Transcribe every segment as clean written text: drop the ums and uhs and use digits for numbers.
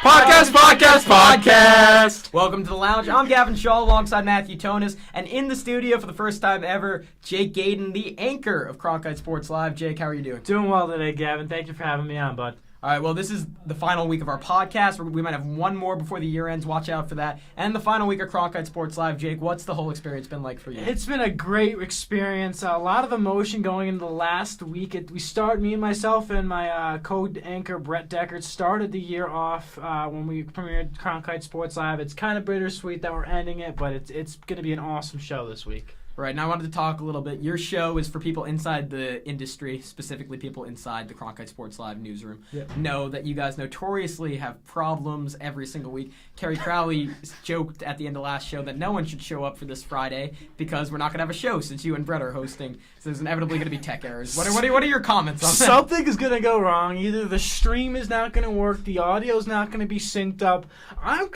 Podcast. Welcome to the lounge. I'm Gavin Shaw alongside Matthew Tonis, and in the studio for the first time ever, Jake Gadon, the anchor of Cronkite Sports Live. Jake, how are you doing? Doing well today, Gavin. Thank you for having me on, bud. All right, well, this is the final week of our podcast. We might have one more before the year ends. Watch out for that. And the final week of Cronkite Sports Live. Jake, what's the whole experience been like for you? It's been a great experience. A lot of emotion going into the last week. Me and myself and my co-anchor, Brett Deckert, started the year off when we premiered Cronkite Sports Live. It's kind of bittersweet that we're ending it, but it's going to be an awesome show this week. Right, now I wanted to talk a little bit. Your show is for people inside the industry, specifically people inside the Cronkite Sports Live newsroom. Yep. Know that you guys notoriously have problems every single week. Kerry Crowley joked at the end of last show that no one should show up for this Friday because we're not going to have a show since you and Brett are hosting. So there's inevitably going to be tech errors. What are your comments on that? Something is going to go wrong. Either the stream is not going to work, the audio is not going to be synced up. I'm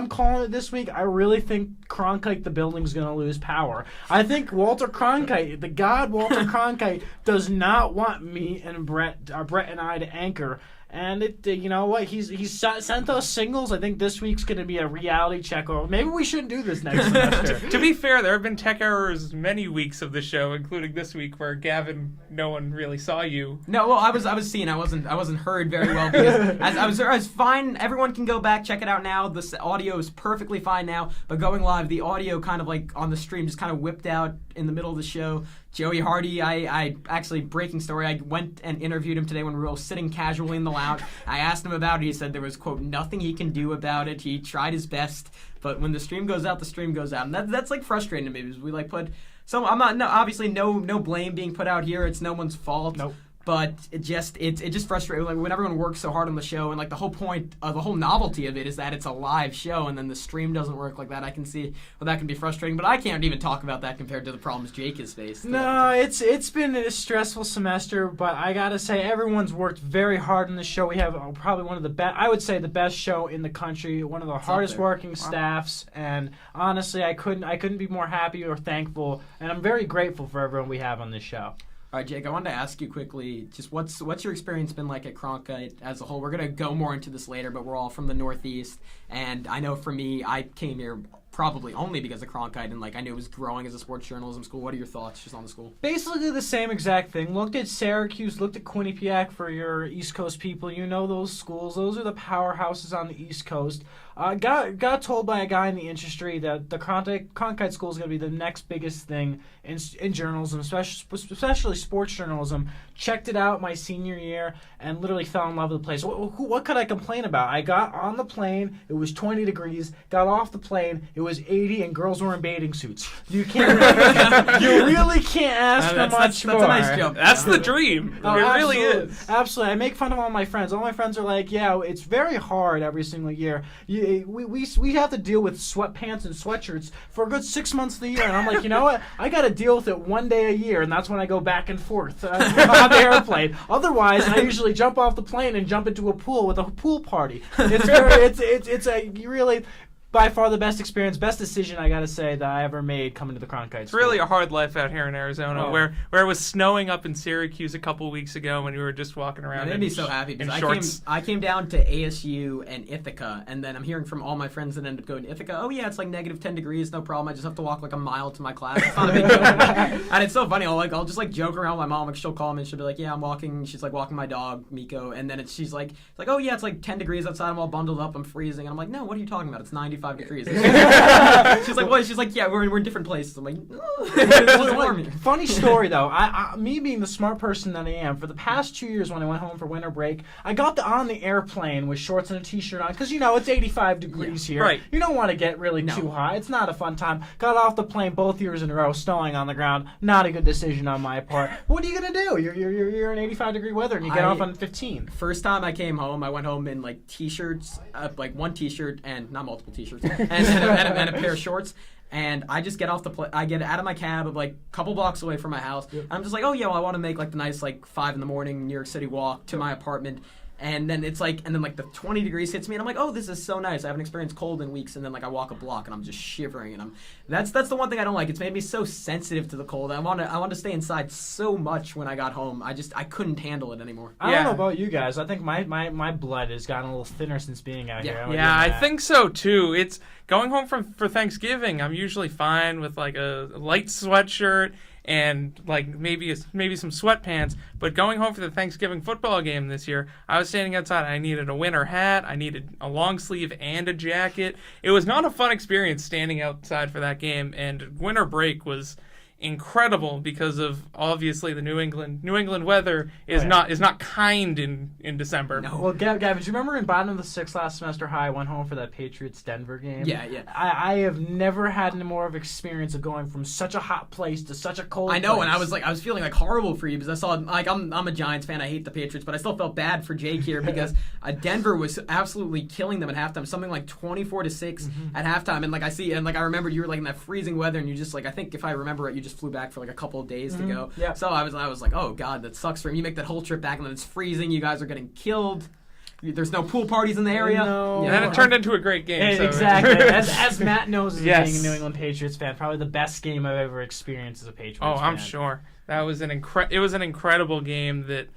calling it this week. I really think Cronkite, the building's going to lose power. I think Walter Cronkite, the god Walter Cronkite, does not want me and Brett and I to anchor. And you know what? He's sent us signals. I think this week's going to be a reality check. Or maybe we shouldn't do this next semester. To be fair, there have been tech errors many weeks of the show, including this week, where Gavin, no one really saw you. No, well, I was seen. I wasn't heard very well because I was fine. Everyone can go back, check it out now. The audio is perfectly fine now. But going live, the audio kind of like on the stream just kind of whipped out in the middle of the show. Joey Hardy, I actually, breaking story, I went and interviewed him today when we were all sitting casually in the lounge. I asked him about it. He said there was, quote, nothing he can do about it. He tried his best, but when the stream goes out, the stream goes out. And that's like frustrating to me because we like put some, obviously no blame being put out here. It's no one's fault. Nope. But it just frustrates like when everyone works so hard on the show and like the whole point the whole novelty of it is that it's a live show and then the stream doesn't work like that. I can see that can be frustrating, but I can't even talk about that compared to the problems Jake has faced. No, it's been a stressful semester, but I gotta say everyone's worked very hard on the show. We have probably one of the best, I would say the best show in the country, one of the hardest working staffs, and honestly I couldn't be more happy or thankful, and I'm very grateful for everyone we have on this show. All right, Jake, I wanted to ask you quickly, just what's your experience been like at Cronkite as a whole? We're going to go more into this later, but we're all from the Northeast, and I know for me, I came here probably only because of Cronkite, and I knew it was growing as a sports journalism school. What are your thoughts just on the school? Basically the same exact thing. Looked at Syracuse, looked at Quinnipiac for your East Coast people. You know those schools. Those are the powerhouses on the East Coast. Got told by a guy in the industry that the Cronkite School is going to be the next biggest thing in journalism, especially sports journalism. Checked it out my senior year and literally fell in love with the place. What could I complain about? I got on the plane, it was 20 degrees. Got off the plane, it was 80, and girls were in bathing suits. You really can't ask for much more. That's a nice jump. That's the dream. Oh, it absolutely. really is. Absolutely. I make fun of all my friends. All my friends are like, yeah, it's very hard every single year. We have to deal with sweatpants and sweatshirts for a good 6 months of the year. And I'm like, you know what? I got to deal with it one day a year, and that's when I go back and forth on the airplane. Otherwise, I usually jump off the plane and jump into a pool with a pool party. It's really by far the best experience, best decision I gotta say that I ever made coming to the Cronkite. It's really a hard life out here in Arizona, where it was snowing up in Syracuse a couple weeks ago when we were just walking around. It made me so happy because I came down to ASU and Ithaca, and then I'm hearing from all my friends that end up going to Ithaca. Oh yeah, it's like negative 10 degrees, no problem. I just have to walk like a mile to my class. It's not a big deal. And it's so funny. I'll just joke around with my mom. Like she'll call me and she'll be like, "Yeah, I'm walking." She's like walking my dog Miko, and then she's like, "Oh yeah, it's like 10 degrees outside. I'm all bundled up. I'm freezing." And I'm like, "No, what are you talking about? It's 95 degrees." She's like, "What?" She's like, "Yeah, we're in different places." I'm like, Funny story though. Me being the smart person that I am, for the past 2 years when I went home for winter break, I got on the airplane with shorts and a t-shirt on because it's 85 degrees here. Right. You don't want to get really too high. It's not a fun time. Got off the plane both years in a row, snowing on the ground. Not a good decision on my part. What are you gonna do? You're in 85 degree weather and you get off on 15. First time I came home, I went home in t-shirts, one t-shirt and not multiple t-shirts, and a pair of shorts. And I just get off I get out of my cab a couple blocks away from my house. Yep. I'm just like, oh yeah, well, I want to make the nice 5 a.m. New York City walk to my apartment. And then the 20 degrees hits me, and I'm like, oh, this is so nice. I haven't experienced cold in weeks. And then like I walk a block, and I'm just shivering, and that's the one thing I don't like. It's made me so sensitive to the cold. I want to stay inside so much when I got home. I couldn't handle it anymore. I don't know about you guys. I think my blood has gotten a little thinner since being out here. Yeah, I think so too. It's going home for Thanksgiving. I'm usually fine with like a light sweatshirt and like maybe some sweatpants. But going home for the Thanksgiving football game this year, I was standing outside. I needed a winter hat. I needed a long sleeve and a jacket. It was not a fun experience standing outside for that game. And winter break was incredible because of obviously the New England weather is not kind in December. No. Well, Gavin, do you remember in bottom of the 6th last semester how I went home for that Patriots Denver game? Yeah. I have never had more of experience of going from such a hot place to such a cold place. I know, and I was feeling like horrible for you because I saw like I'm a Giants fan. I hate the Patriots, but I still felt bad for Jake here because Denver was absolutely killing them at halftime, something like 24-6 at halftime. And I remember you were like in that freezing weather, and you just like I think if I remember it, you just flew back for like a couple of days to go. Yeah. So I was like, oh god, that sucks for him. You make that whole trip back, and then it's freezing. You guys are getting killed. There's no pool parties in the area. No. And then it turned into a great game. Exactly. as Matt knows, as Yes. being a New England Patriots fan, probably the best game I've ever experienced as a Patriots fan. Oh, I'm sure that was it was an incredible game that.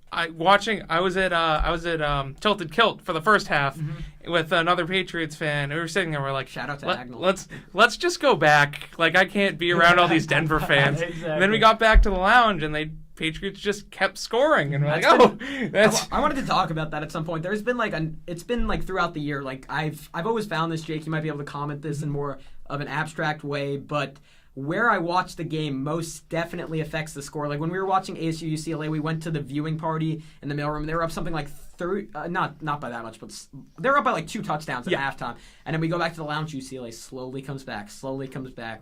I was at Tilted Kilt for the first half with another Patriots fan. We were sitting there. We're like, shout out to Agnell. Let's just go back. Like I can't be around all these Denver fans. Exactly. And then we got back to the lounge, and Patriots just kept scoring, and we're like, that's. I wanted to talk about that at some point. There's been it's been throughout the year. Like I've always found this, Jake. You might be able to comment this in more of an abstract way, but where I watch the game most definitely affects the score. Like when we were watching ASU UCLA, we went to the viewing party in the mailroom. They were up something like 30, not by that much, but they were up by like 2 touchdowns at halftime. And then we go back to the lounge. UCLA slowly comes back.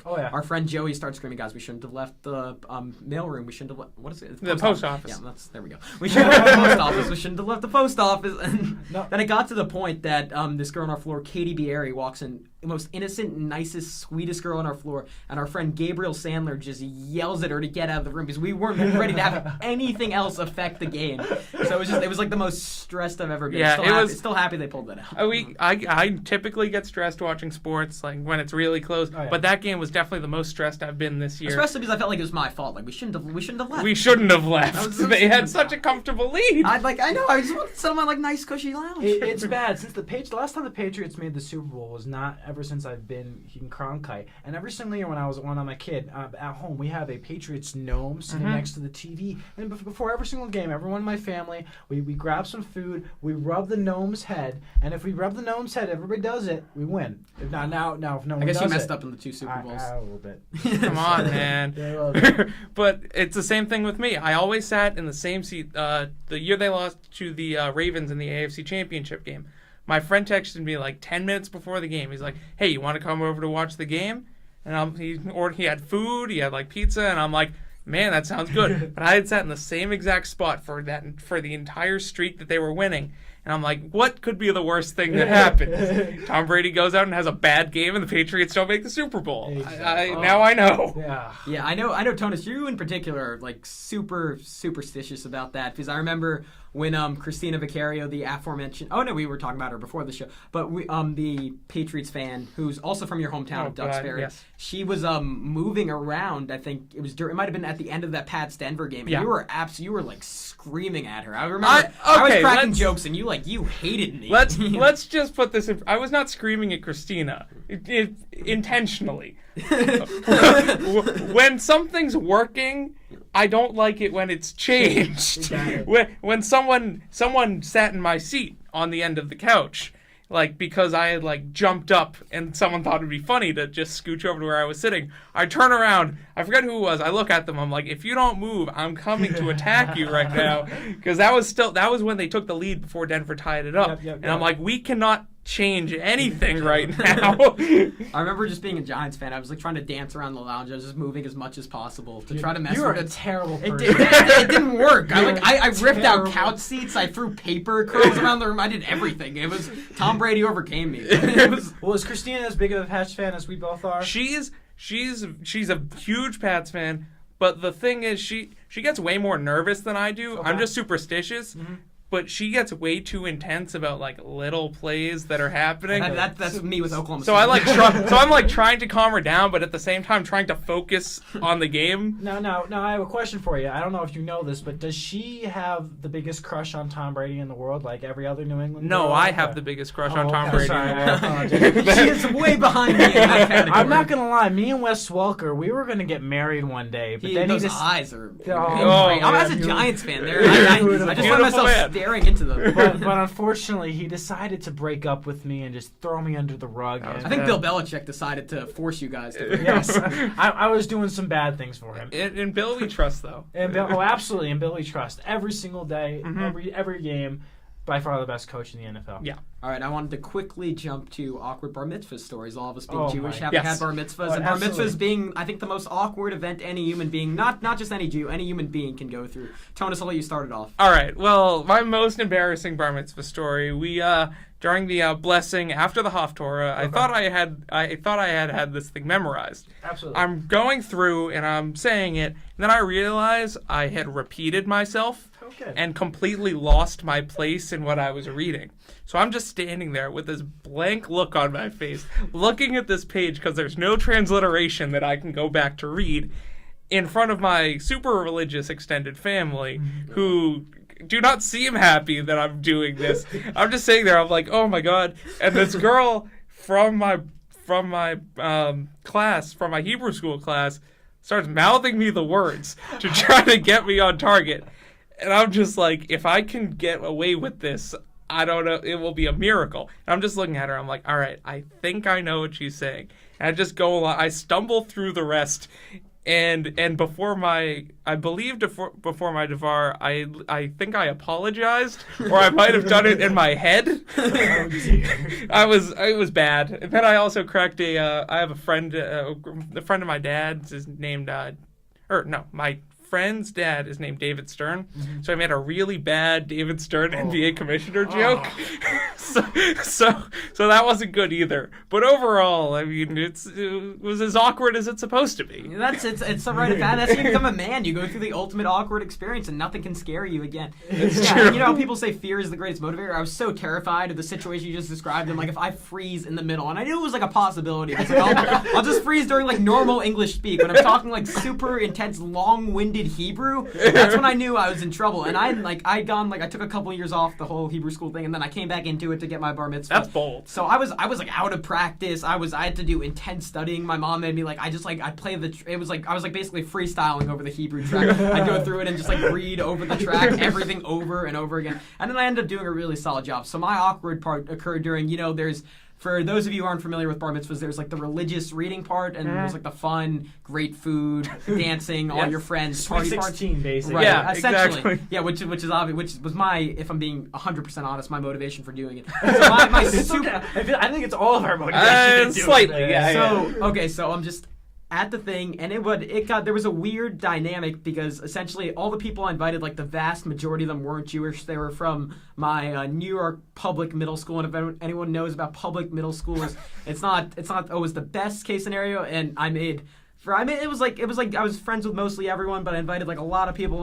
Oh yeah. Our friend Joey starts screaming, "Guys, we shouldn't have left the mailroom. We shouldn't have left. What is it? The post office. Yeah, there we go. We shouldn't have left the post office. We shouldn't have left the post office." And then it got to the point that this girl on our floor, Katie Bieri, walks in, the most innocent, nicest, sweetest girl on our floor, and our friend Gabriel Sandler just yells at her to get out of the room because we weren't ready to have anything else affect the game. So it was like the most stressed I've ever been. Yeah, still happy they pulled that out. I typically get stressed watching sports, like when it's really close. Oh, yeah. But that game was definitely the most stressed I've been this year. Especially because I felt like it was my fault. Like we shouldn't have left. We shouldn't have left. They had such a comfortable lead. I know. I just want to sit on my like nice cushy lounge. It's bad since the last time the Patriots made the Super Bowl was not ever since I've been in Cronkite. And every single year when I'm a kid at home, we have a Patriots gnome sitting next to the TV. And before every single game, everyone in my family, we grab some food, we rub the gnome's head, and if we rub the gnome's head, everybody does it, we win. If not now, if no one I guess you does messed it, up in the 2 Super Bowls. a little bit. Come on, man. Yeah, a little bit. But it's the same thing with me. I always sat in the same seat. The year they lost to the Ravens in the AFC Championship game, my friend texted me like 10 minutes before the game. He's like, "Hey, you want to come over to watch the game?" And he had food, he had like pizza, and I'm like, "Man, that sounds good." But I had sat in the same exact spot for the entire streak that they were winning. And I'm like, what could be the worst thing that happens? Tom Brady goes out and has a bad game, and the Patriots don't make the Super Bowl. Exactly. Now I know. Yeah, I know, Tonus, you in particular are like super superstitious about that because I remember when Christina Vicario, the aforementioned, oh no, we were talking about her before the show, but the Patriots fan who's also from your hometown of Duxbury, yes. she was moving around. I think it might have been at the end of that Pats Denver game. And Yeah. you were like screaming at her. I remember I was cracking jokes and you hated me. Let's just put this in. I was not screaming at Christina intentionally. When something's working, I don't like it when it's changed. When someone sat in my seat on the end of the couch, like because I had like jumped up and someone thought it'd be funny to just scooch over to where I was sitting, I turn around, I forget who it was, I look at them, I'm like, if you don't move, I'm coming to attack you right now. Because that was when they took the lead before Denver tied it up. Yep. I'm like, we cannot change anything right now. I remember just being a Giants fan. I was like trying to dance around the lounge. I was just moving as much as possible to try to mess You are with a it. terrible person. It didn't work. I ripped out terrible. couch seats. I threw paper curls around the room. I did everything. It was Tom Brady overcame me. Well, is Christina as big of a Pats fan as we both are? She's a huge Pats fan, but the thing is she gets way more nervous than I do. Okay. I'm just superstitious. Mm-hmm. but she gets way too intense about like little plays that are happening. That's me with Oklahoma. So I'm like trying to calm her down, but at the same time trying to focus on the game. Now, I have a question for you. I don't know if you know this, but does she have the biggest crush on Tom Brady in the world, like every other New England No, girl? I have the biggest crush on Tom Brady. Sorry, in the I world. apologize. She is way behind me in that category. I'm not gonna lie. Me and Wes Swelker, we were gonna get married one day, but then Those he just. eyes are. Oh, great. I'm man, as a you- Giants fan. I just find Beautiful myself man. staring into them. But unfortunately, he decided to break up with me and just throw me under the rug. I think Bill Belichick decided to force you guys to. Yes, I was doing some bad things for him. In Bill we trust though. And Bill, absolutely, and Billy Trust every single day, every game. By far the best coach in the NFL. Yeah. All right, I wanted to quickly jump to awkward bar mitzvah stories. All of us being Oh Jewish my- haven't Yes. had bar mitzvahs, Oh, and bar absolutely. mitzvahs being, I think, the most awkward event any human being, not just any Jew, any human being can go through. Tonus, I'll let you start it off. All right. Well, my most embarrassing bar mitzvah story. We during the blessing after the Haftorah, I thought I had this thing memorized. Absolutely. I'm going through and I'm saying it, and then I realize I had repeated myself Okay. and completely lost my place in what I was reading. So I'm just standing there with this blank look on my face, looking at this page because there's no transliteration that I can go back to read in front of my super religious extended family who do not seem happy that I'm doing this. I'm just sitting there, I'm like, oh my God. And this girl from my class, from my Hebrew school class, starts mouthing me the words to try to get me on target. And I'm just like, if I can get away with this, I don't know, it will be a miracle. And I'm just looking at her, I'm like, all right, I think I know what she's saying. And I just go along, I stumble through the rest. And before my Devar, I think I apologized, or I might have done it in my head. It was bad. And then I also cracked I have a friend of my dad's is named, my friend's dad is named David Stern, so I made a really bad David Stern NBA commissioner joke. So that wasn't good either. But overall, I mean, it was as awkward as it's supposed to be. It's the right of that. That's how you become a man. You go through the ultimate awkward experience, and nothing can scare you again. true. You know how people say fear is the greatest motivator? I was so terrified of the situation you just described. And like, if I freeze in the middle, and I knew it was like a possibility. It's like, I'll just freeze during like normal English speak. When I'm talking like super intense, long-winded Hebrew, that's when I knew I was in trouble. And I took a couple years off the whole Hebrew school thing, and then I came back into it to get my bar mitzvah. That's bold. So I was like out of practice. I had to do intense studying. My mom made me like I was basically freestyling over the Hebrew track. I'd go through it and just like read over the track, everything over and over again. And then I ended up doing a really solid job. So my awkward part occurred during, for those of you who aren't familiar with bar mitzvahs, there's like the religious reading part, and there's like the fun, great food, dancing, all your friends, Sweet party part. 16, basically. Right, Yeah, essentially. exactly. Yeah, which is obvious, which was my, if I'm being 100% honest, my motivation for doing it. So my It's super, okay. I think it's all of our motivation. to do it. Slightly, yeah. So I'm just at the thing, and there was a weird dynamic because essentially all the people I invited, like the vast majority of them weren't Jewish. They were from my New York public middle school, and if anyone knows about public middle schools, it's not always the best case scenario. And it was like I was friends with mostly everyone, but I invited like a lot of people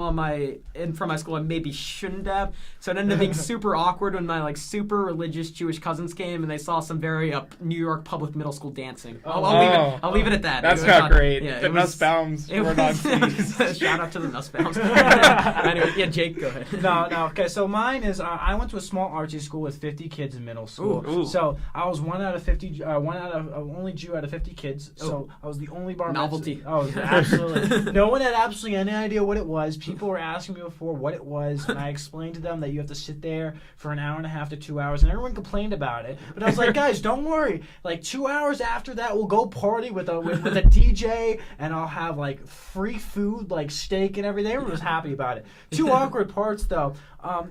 from my school I maybe shouldn't have. So it ended up being super awkward when my like super religious Jewish cousins came and they saw some very New York public middle school dancing. I'll leave it at that. That's It was not great. Yeah, The it was- Nussbaums it were was- not pleased. Shout out to the Nussbaums. Anyway, yeah, Jake, go ahead. No. Okay, so mine is I went to a small Archie school with 50 kids in middle school. Ooh. So I was only Jew out of 50 kids. So I was the only bar mitzvah. Novelty. Oh, absolutely. No one had absolutely any idea what it was. People were asking me before what it was, and I explained to them that you have to sit there for an hour and a half to 2 hours, and everyone complained about it. But I was like, guys, don't worry. Like 2 hours after that, we'll go party with a DJ, and I'll have like free food, like steak and everything. Everyone was happy about it. Two awkward parts though.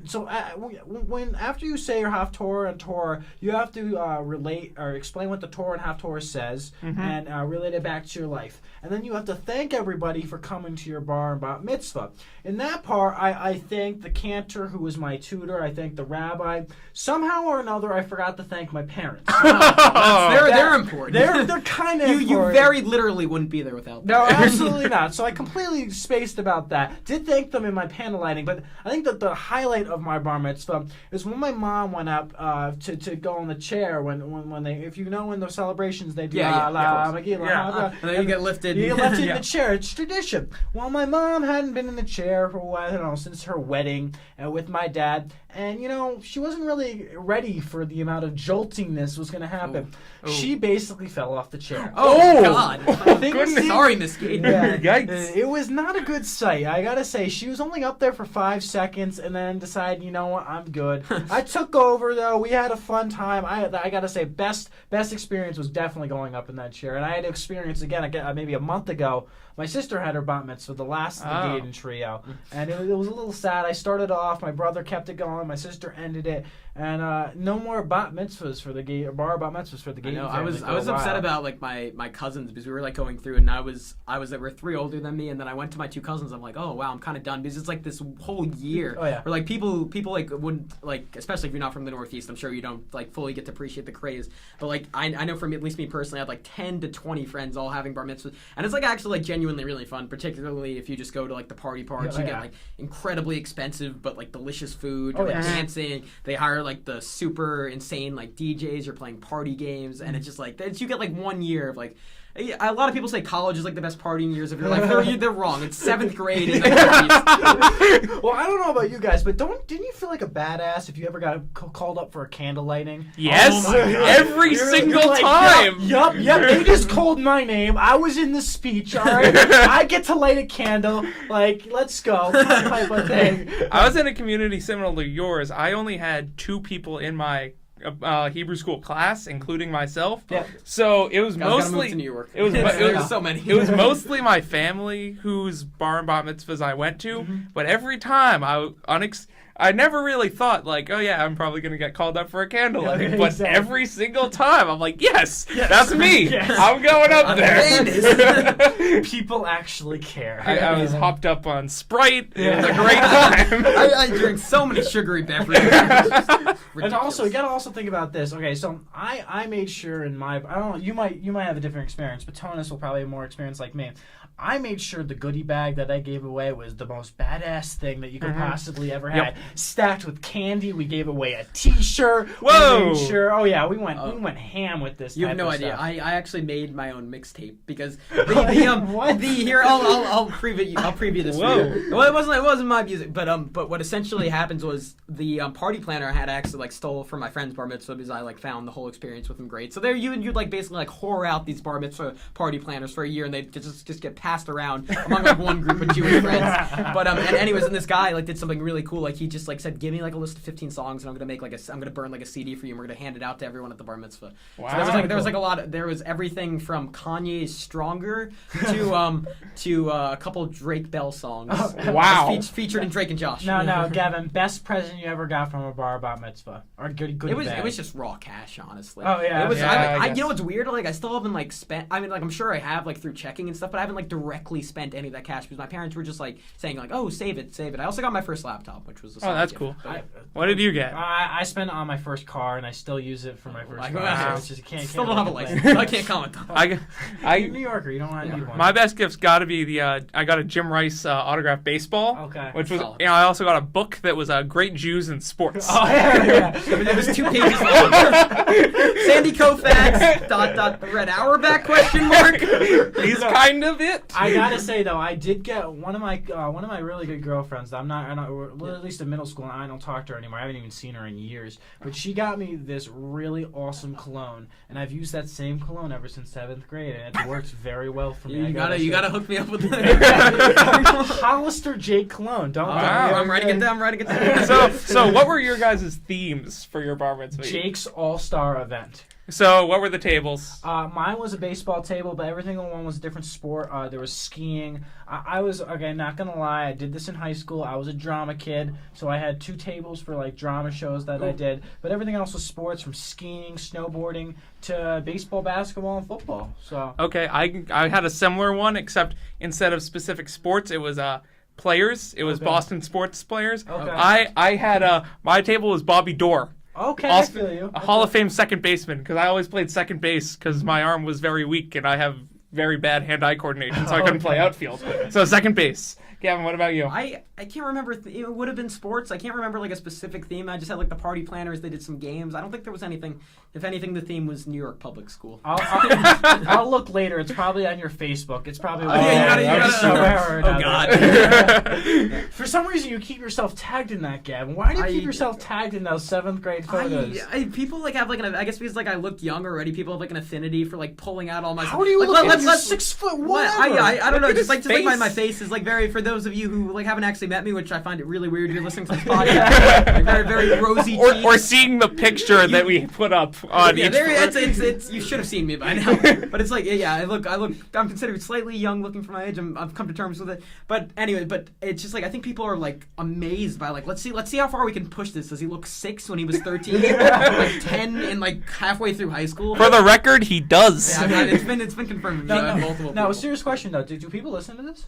So when after you say your Haftorah and Torah, you have to relate or explain what the Torah and Haftorah says, and relate it back to your life. and then you have to thank everybody for coming to your bar and bat mitzvah. In that part, I thank the cantor who was my tutor. I thank the rabbi. Somehow or another, I forgot to thank my parents. They're important. They're kind of important. You very literally wouldn't be there without them. No, absolutely not. So I completely spaced about that. Did thank them in my panel lighting, but I think that the highlight of my bar mitzvah is when my mom went up to go on the chair when they, if you know, in the celebrations they do and then you get lifted. You get lifted in the chair. It's tradition. Well, my mom hadn't been in the chair for I don't know, since her wedding with my dad, and she wasn't really ready for the amount of joltingness was going to happen. Oh. She basically fell off the chair. Oh God! Goodness. Sorry, Miss Gadon. Yeah, Yikes. It was not a good sight. I gotta say, she was only up there for 5 seconds and then decided, you know what, I'm good. I took over though. We had a fun time. I gotta say, best experience was definitely going up in that chair. And I had experience again maybe a month ago. My sister had her bat mitzvah, the last of the Gadon trio, and it was a little sad. I started off, my brother kept it going, my sister ended it, and no more bat mitzvahs for the bar bat mitzvahs for the Gadon. I was upset about like my cousins because we were like going through, and there were 3 older than me, and then I went to my 2 cousins. I'm like, oh wow, I'm kind of done because it's like this whole year where like people like wouldn't like, especially if you're not from the Northeast. I'm sure you don't like fully get to appreciate the craze, but like I know for me, at least me personally, I had like 10 to 20 friends all having bar mitzvahs, and it's like actually like genuinely really fun, particularly if you just go to like the party parts. You get like incredibly expensive but like delicious food. You're like dancing. They hire like the super insane like DJs. You're playing party games, and it's just like you get like 1 year of like. A lot of people say college is like the best partying years of your life. They're wrong. It's 7th grade in the 30s. Well, I don't know about you guys, but didn't you feel like a badass if you ever got called up for a candle lighting? Yes, every single time. Yup. They just called my name. I was in the speech. All right, I get to light a candle. Like, let's go, type of thing. I was in a community similar to yours. I only had 2 people in my Hebrew school class, including myself. Yeah. So it was mostly move to New York. It was so many. It was mostly my family whose bar and bat mitzvahs I went to. But every time I never really thought like, oh yeah, I'm probably gonna get called up for a candle lighting. But every single time I'm like, yes. That's me. Yes. I'm going up there. People actually care. I was hopped up on Sprite. It was a great time. I drank so many sugary beverages. And also, you gotta think about this. Okay, so I made sure in my, I don't know, you might have a different experience, but Tonis will probably have more experience like me. I made sure the goodie bag that I gave away was the most badass thing that you could possibly ever have. Stacked with candy. We gave away a T-shirt. Whoa! We made sure. Oh yeah, we went ham with this. You have no idea. Stuff. I actually made my own mixtape because here I'll preview this. Whoa! For you. Well, it wasn't my music, but what essentially happens was the party planner I had actually like stole from my friend's bar mitzvah because I like found the whole experience with him great. So there you'd like basically like whore out these bar mitzvah party planners for a year, and they just get passed around among like one group of Jewish friends. But and anyways, and this guy like did something really cool. Like he just like said, give me like a list of 15 songs, and I'm gonna burn like a CD for you, and we're gonna hand it out to everyone at the bar mitzvah. Wow. So there was like a lot of, there was everything from Kanye's Stronger to a couple Drake Bell songs. Wow. Featured in Drake and Josh. No, Gavin, best present you ever got from a bar mitzvah or goodie bag? It was just raw cash, honestly. Oh yeah. It was. I you know what's weird? Like I still haven't like spent. I mean, like I'm sure I have like through checking and stuff, but I haven't like directly spent any of that cash because my parents were just like saying like, oh, save it. I also got my first laptop, which was that's cool. What did you get? I spent it on my first car, and I still use it for my first car. Wow. So still don't have a license. I can't comment on that. You're a New Yorker. You don't need one. My best gift's got to be I got a Jim Rice autographed baseball. Okay. Which was, I also got a book that was Great Jews in Sports. Oh yeah. It was 2 pages long. Sandy Koufax, Red Auerbach ? He's kind of it. I gotta say though, I did get one of my really good girlfriends. That I'm not at least in middle school, and I don't talk to her anymore. I haven't even seen her in years. But she got me this really awesome cologne, and I've used that same cologne ever since 7th grade, and it works very well for me. You gotta hook me up with that. Hollister Jake cologne. I'm writing it down. So what were your guys' themes for your bar mitzvah? Jake's All-Star event. So what were the tables? Mine was a baseball table, but every single one was a different sport. There was skiing. I was, again, not going to lie, I did this in high school. I was a drama kid, so I had 2 tables for, like, drama shows that I did. But everything else was sports, from skiing, snowboarding, to baseball, basketball, and football. So Okay, I had a similar one, except instead of specific sports, it was players. It was Boston sports players. Okay. I had my table was Bobby Dorr. Okay, I Also, feel you. a Hall of Fame second baseman, because I always played second base because my arm was very weak and I have very bad hand-eye coordination, so I couldn't play outfield. So second base. Gavin, what about you? I can't remember. It would have been sports. I can't remember like a specific theme. I just had like the party planners. They did some games. I don't think there was anything. If anything, the theme was New York Public School. I'll look later. It's probably on your Facebook. It's probably Oh, God. For some reason, you keep yourself tagged in that, Gavin. Why do you keep yourself tagged in those 7th grade photos? People like have like I guess because like I look young already. People have like an affinity for like pulling out all my. How do you like, look? You're 6 foot. Whatever. I don't know. Look at Just his like face. my face is like very for those of you who like haven't actually met me, which I find it really weird. You're listening to this podcast. Like, very very rosy cheeks. or seeing the picture that we put up on each. It's you should have seen me by now. But it's like I look. I'm considered slightly young looking for my age. I've come to terms with it. But anyway, it's just like I think people are like amazed by like let's see how far we can push this. Does he look 6 when he was 13? Like 10 and like halfway through high school? For the record, he does. Yeah, it's been confirmed. Multiple. No, people. a serious question though. Do people listen to this?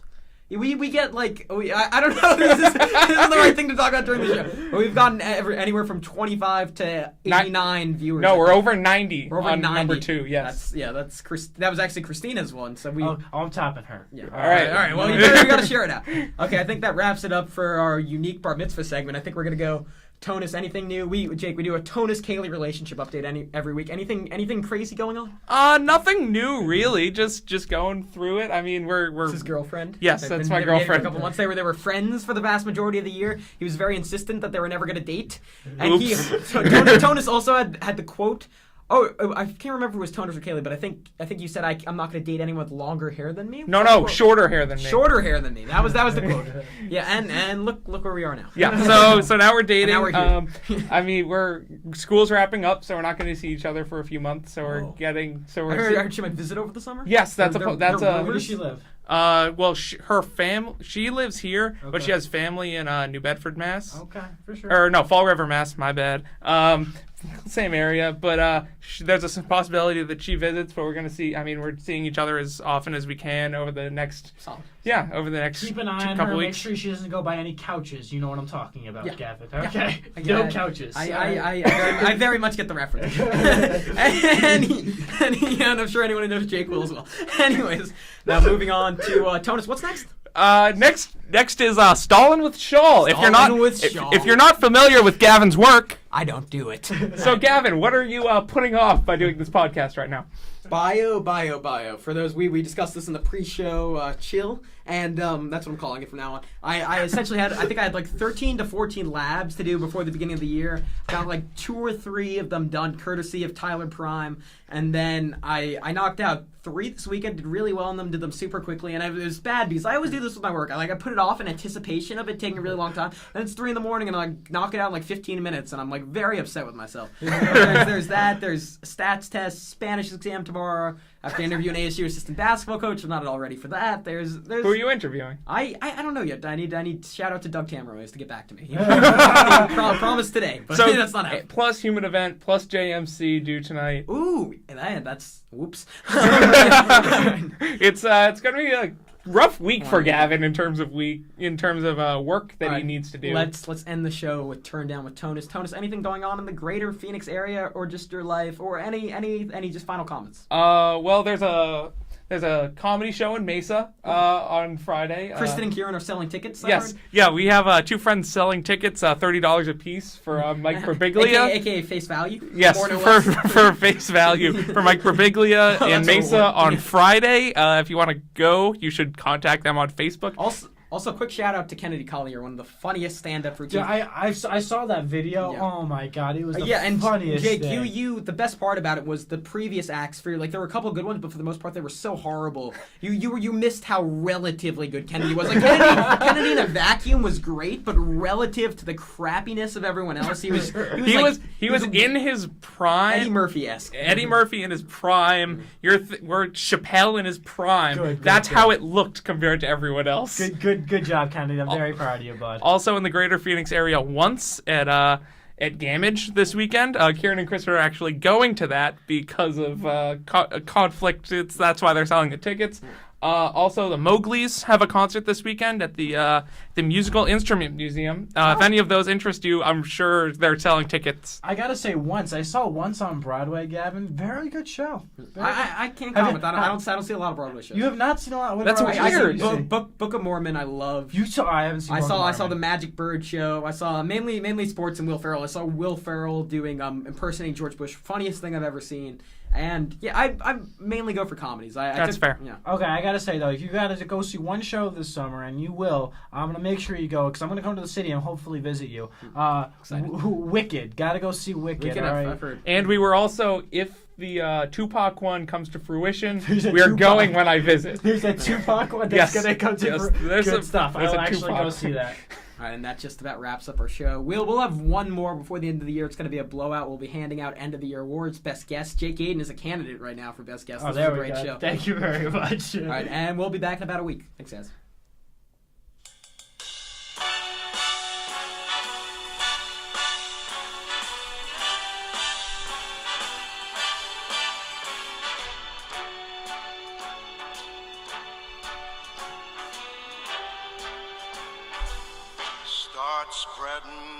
We get like I don't know if this is the right thing to talk about during the show. But we've gotten anywhere from 25 to 89 viewers. No, we're over 90 We're over on 90. number 2. Yes. That was actually Christina's one. So we. I'm topping her. Yeah. All right. All right. Well, you gotta share it out. Okay, I think that wraps it up for our unique bar mitzvah segment. I think we're gonna go. Tonus, anything new? Jake, we do a Tonus Kaylee relationship update every week. Anything crazy going on? Nothing new really. Just going through it. I mean, we're It's his girlfriend. Yes, They've that's been my dating for girlfriend. A couple months. They were friends for the vast majority of the year. He was very insistent that they were never going to date. And Oops. Tonus also had the quote. Oh, I can't remember if it was Tonus or Kaylee, but I think you said I'm not going to date anyone with longer hair than me. No, shorter hair than me. Shorter hair than me. That was the quote. Yeah, and look where we are now. Yeah. So now we're dating. Now we're here. I mean, school's wrapping up, so we're not going to see each other for a few months. So we're I heard she might visit over the summer. Yes, that's Where a. Where does she live? Well, her family. She lives here, but Okay. she has family in New Bedford, Mass. Okay, for sure. Or no, Fall River, Mass. My bad. Same area, but there's a possibility that she visits. But we're gonna see. I mean, we're seeing each other as often as we can over the next. Solid. Yeah, over the next Keep an eye on couple her. Make weeks. sure she doesn't go by any couches. You know what I'm talking about, Yeah. Gavin. Yeah. Okay. Yeah. No couches. I very much get the reference. and I'm sure anyone who knows Jake will as well. Anyways, now moving on to Tonus. What's next? Next is Stalin with Shawl. Stalin with Shawl. If you're not familiar with Gavin's work, I don't do it. so Gavin, what are you putting off by doing this podcast right now? Bio. For those, we discussed this in the pre-show chill, and that's what I'm calling it from now on. I essentially I think I had like 13 to 14 labs to do before the beginning of the year. Got like 2 or 3 of them done, courtesy of Tyler Prime, and then I knocked out 3 this weekend. Did really well on them. Did them super quickly, and it was bad because I always do this with my work. I put it off in anticipation of it taking a really long time. Then it's 3 a.m. and I knock it out in like 15 minutes, and I'm like very upset with myself. There's that. There's stats test, Spanish exam tomorrow. I have to interview an ASU assistant basketball coach. I'm not all ready for that. There's Who are you interviewing? I don't know yet. I need shout out to Doug Tamroys to get back to me. Promise today, but So that's not happening. plus human event plus JMC due tonight. Ooh, that's whoops. It's gonna be a rough week for Gavin in terms of work that he needs to do. Let's end the show with Turn Down with Tonus. Tonus, anything going on in the greater Phoenix area or just your life or any just final comments? Well, there's a comedy show in Mesa on Friday. Kristen and Kieran are selling tickets. I Yes, heard? yeah, we have 2 friends selling tickets, $30 a piece for Mike Birbiglia. AKA face value. Yes, More or less. for face value for Mike Birbiglia in That's a Mesa word. on Friday. If you want to go, you should contact them on Facebook. Also, quick shout out to Kennedy Collier, one of the funniest stand-up routines. Yeah, I saw that video. Yeah. Oh my god, it was the and funniest Jake, thing. the best part about it was the previous acts. There were a couple of good ones, but for the most part, they were so horrible. You missed how relatively good Kennedy was. Like Kennedy in a vacuum was great, but relative to the crappiness of everyone else, he was in his prime. Eddie Murphy-esque. Eddie Murphy in his prime. We're Chappelle in his prime. Good, That's good. how it looked compared to everyone else. Good job, Kennedy. I'm very proud of you, bud. Also in the greater Phoenix area once at Gamage this weekend. Kieran and Chris are actually going to that because of conflict. That's why they're selling the tickets. Also, the Mowglis have a concert this weekend at the Musical Instrument Museum. If any of those interest you, I'm sure they're selling tickets. I gotta say, I saw once on Broadway, Gavin. Very good show. I can't comment. I don't see a lot of Broadway shows. You have not seen a lot. That's weird. Book of Mormon, I love. You saw? I haven't seen. I Book of saw the Mormon. Magic Bird show. I saw mainly sports and Will Ferrell. I saw Will Ferrell doing impersonating George Bush. Funniest thing I've ever seen. And yeah, I mainly go for comedies. That's fair. Yeah. Okay, I gotta say though, if you gotta go see one show this summer, and you will, I'm gonna make sure you go because I'm gonna come to the city and hopefully visit you. Wicked, gotta go see Wicked. All right. I've heard. And we were also, if the Tupac one comes to fruition, There's a we are Tupac. going when I visit. There's a Tupac one Yes. that's gonna come to Yes, there's good a- stuff. there's I'll a actually Tupac. go see that. All right, and that just about wraps up our show. We'll have one more before the end of the year. It's going to be a blowout. We'll be handing out end of the year awards. Best guest. Jake Gadon is a candidate right now for best guest. Oh, This there was a we great go. show. Thank you very much. All right, and we'll be back in about a week. Thanks, guys. Start spreading